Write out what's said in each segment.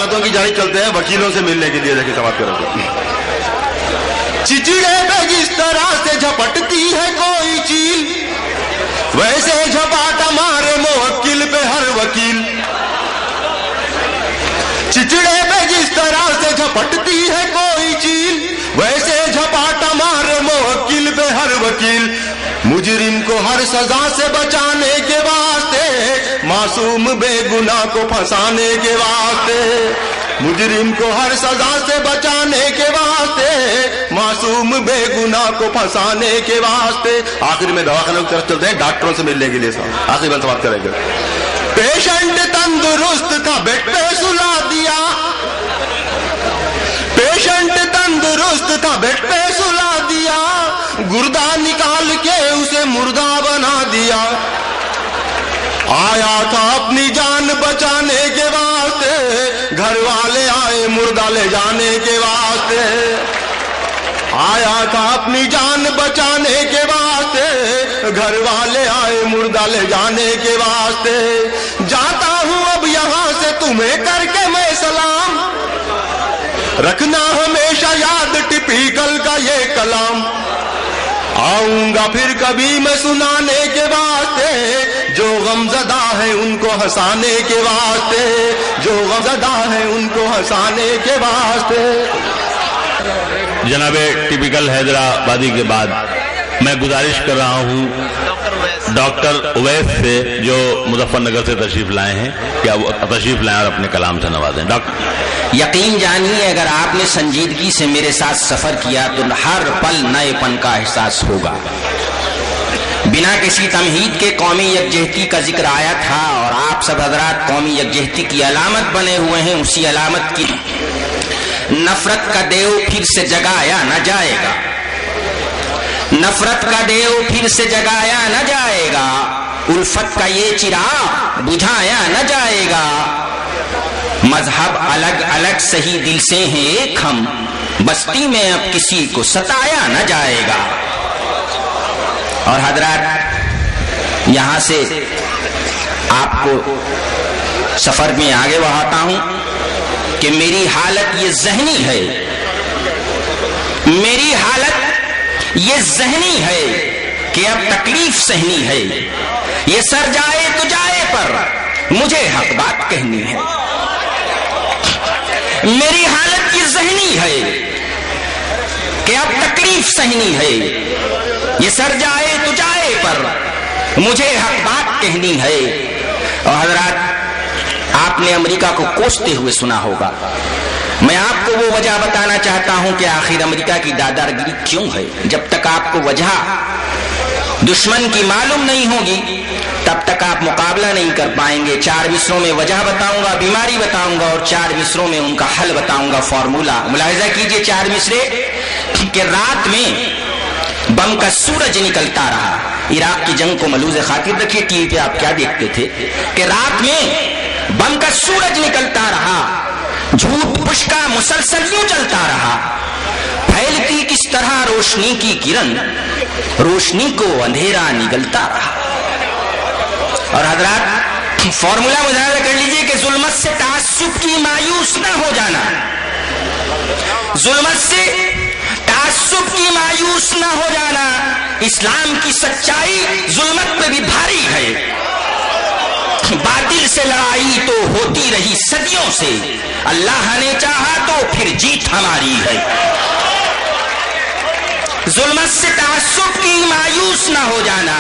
अदालतों की जानिब चलते हैं वकीलों से मिलने के लिए। देखिए समाप्त करो। चिचिड़े पे जिस तरह से झपटती है कोई चील, वैसे झपाटा मारे मुवक्किल पे हर वकील। चिचिड़े पे जिस तरह से झपटती है कोई चील, वैसे झपाटा मारे मुवक्किल पे हर वकील। मुजरिम को हर सजा से बचाने के वास्ते, मासूम बेगुनाह को फंसाने के वास्ते। मुजरिम को हर सजा से बचाने के वास्ते, मासूम बेगुनाह को फंसाने के वास्ते। आखिर में दवाखानों की तरफ चलते हैं डॉक्टरों से मिलने के लिए। आखिर में बात करेंगे। पेशेंट तंदुरुस्त था बेड पे सुला दिया, पेशेंट तंदुरुस्त था बेड पे सुला दिया, गुर्दा निकाल के उसे मुर्दा बना दिया। आया था अपनी जान बचाने के वास्ते, घर वाले आए मुर्दा ले जाने के वास्ते। आया था अपनी जान बचाने के वास्ते, घर वाले आए मुर्दा ले जाने के वास्ते। जाता हूं अब यहां से तुम्हें करके मैं सलाम, रखना हमेशा याद टिपिकल का ये कलाम। आऊंगा फिर कभी मैं सुनाने के वास्ते, जो गमज़दा है उनको हंसाने के वास्ते, जो गमज़दा है उनको हंसाने के वास्ते। जनाबे टिपिकल हैदराबादी के बाद मैं गुजारिश कर रहा हूं डॉक्टर उवैस से, जो मुजफ्फरनगर से तशरीफ लाए हैं, क्या वो तशरीफ लाएं और अपने कलाम से नवाजें। डॉक्टर, यकीन जानिए अगर आपने संजीदगी से मेरे साथ सफर किया तो हर पल नएपन का एहसास होगा। बिना किसी तमहीद के कौमी यकजहती का जिक्र आया था और आप सब हजरात कौमी यकजहती की अलामत बने हुए हैं। उसी अलामत की नफरत का देव फिर से जगाया न जाएगा, नफरत का देव फिर से जगाया न जाएगा, उल्फत का ये चिराग बुझाया न जाएगा। मजहब अलग अलग सही दिल से हैं एक हम, बस्ती में अब किसी को सताया न जाएगा। और हजरात यहां से आपको सफर में आगे बढ़ाता हूं कि मेरी हालत ये ज़हनी है, मेरी हालत ये ज़हनी है कि अब तकलीफ सहनी है। ये सर जाए तो जाए पर मुझे हक बात कहनी है। मेरी हालत ये ज़हनी है कि अब तकलीफ सहनी है। ये सर जाए तो जाए पर मुझे हक बात कहनी है। और हजरात आपने अमेरिका को कोसते हुए सुना होगा, मैं आपको वो वजह बताना चाहता हूं कि आखिर अमेरिका की दादागिरी क्यों है। जब तक आपको वजह दुश्मन की मालूम नहीं होगी तब तक आप मुकाबला नहीं कर पाएंगे। 4 मिसरों में वजह बताऊंगा, बीमारी बताऊंगा और 4 मिसरों में उनका हल बताऊंगा, फॉर्मूला। मुलाहिजा कीजिए 4 मिसरे कि रात में बम का सूरज निकलता रहा। इराक की जंग को मलूज़ खातिर रखिए, टीवी पे आप क्या देखते थे कि रात में बम का सूरज निकलता रहा, झूठ फुश का मुसलसल यूं चलता रहा। फैलती किस तरह रोशनी की किरण, रोशनी को अंधेरा निगलता रहा। और हजरात फॉर्मूला मुजाहिदा कर लीजिए कि जुल्मत से तासुब की मायूस न हो जाना, जुल्मत से तासुब की मायूस न हो जाना। इस्लाम की सच्चाई जुल्मत पे भी भारी है। बातिल से लड़ाई तो होती रही सदियों से, अल्लाह ने चाहा तो फिर जीत हमारी है। जुल्मत से तासुब की मायूस न हो जाना,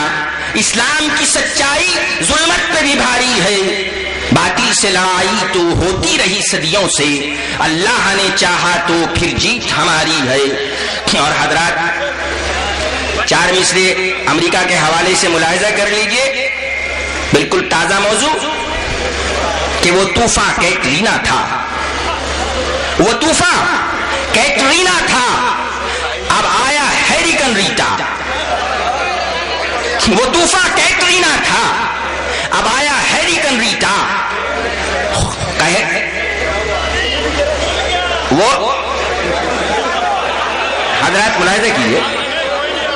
इस्लाम की सच्चाई जुल्मत पे भी भारी है। बातिल से लड़ाई तो होती रही सदियों से, अल्लाह ने चाहा तो फिर जीत हमारी है। और हजरात 4 मिसरे अमेरिका के हवाले से मुलाहिजा कर लीजिए, बिल्कुल ताजा मौजू कि वो तूफान कैटरीना था, वो तूफान कैटरीना था, अब आया हैरिकन रीटा। वो तूफान कैटरीना था, अब आया हैरिकन रीटा। कहे वो हजरात मुलाहिजा कीजिए,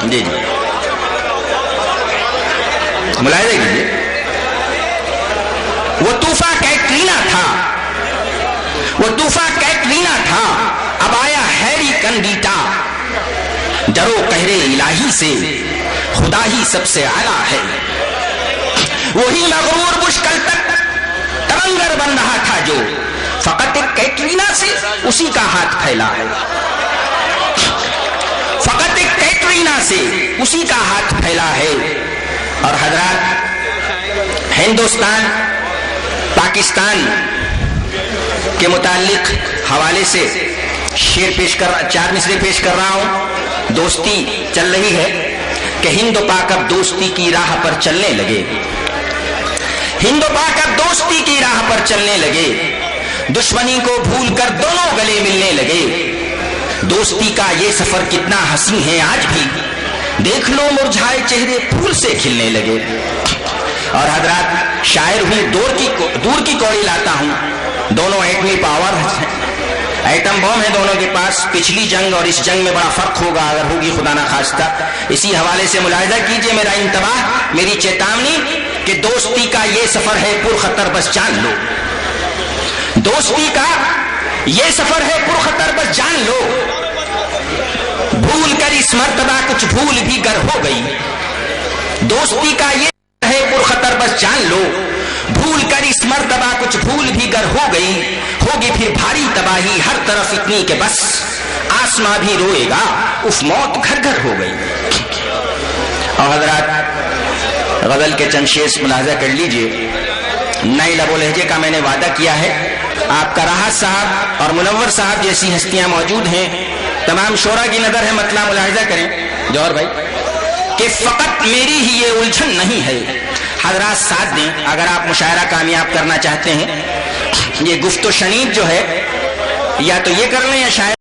जी जी मुलाहिजा कीजिए, वो तूफान कैटरीना था, वो तूफान कैटरीना था, अब आया हैरी कंडीटा। डरो कहरे इलाही से, खुदा ही सबसे आला है। वही मगरूर बुश कल तक तमंगर बन रहा था जो फकत एक कैटरीना से उसी का हाथ फैला है। फकत एक कैटरीना से उसी का हाथ फैला है। और हजरात, हिंदुस्तान पाकिस्तान के मुताल्लिक हवाले से चार मिसरे पेश कर रहा हूं। दोस्ती चल रही है कि हिंद पाक अब दोस्ती की राह पर चलने लगे। हिंद पाक अब दोस्ती की राह पर चलने लगे। दुश्मनी को भूल कर दोनों गले मिलने लगे। दोस्ती का ये सफर कितना हंसी है आज भी, देख लो मुरझाए चेहरे फूल से खिलने लगे। और हजरात, शायर हूं, दूर की कौड़ी लाता हूं। दोनों एटमी पावर, एटम बम है दोनों के पास। पिछली जंग और इस जंग में बड़ा फर्क होगा अगर होगी खुदा ना खास्ता। इसी हवाले से मुलाहिजा कीजिए मेरा इंतबाह, मेरी चेतावनी कि दोस्ती का ये सफर है पुरखतर, बस जान लो। दोस्ती का ये सफर है पुरखतर, बस जान लो। भूल कर इस मर्तबा कुछ भूल भी गर हो गई। दोस्ती का ये है पुरखतर, बस जान लो। भूल कर इस मर्तबा कुछ भूल भी गर हो गई। होगी फिर भारी तबाही हर तरफ इतनी के बस आसमां भी रोएगा, उस मौत घर घर हो गई। और हजरात, गजल के चंद शेर मुलाजा कर लीजिए। नए लबो लहजे का मैंने वादा किया है। आपका राहत साहब और मुनव्वर साहब जैसी हस्तियां मौजूद हैं। तमाम शोरा की नजर है, मतला मुलाहिजा करें जौहर भाई, कि फकत मेरी ही ये उलझन नहीं है। हजरात साथ दें अगर आप मुशायरा कामयाब करना चाहते हैं। ये गुफ्तो शनीद जो है, या तो ये कर लें या शायद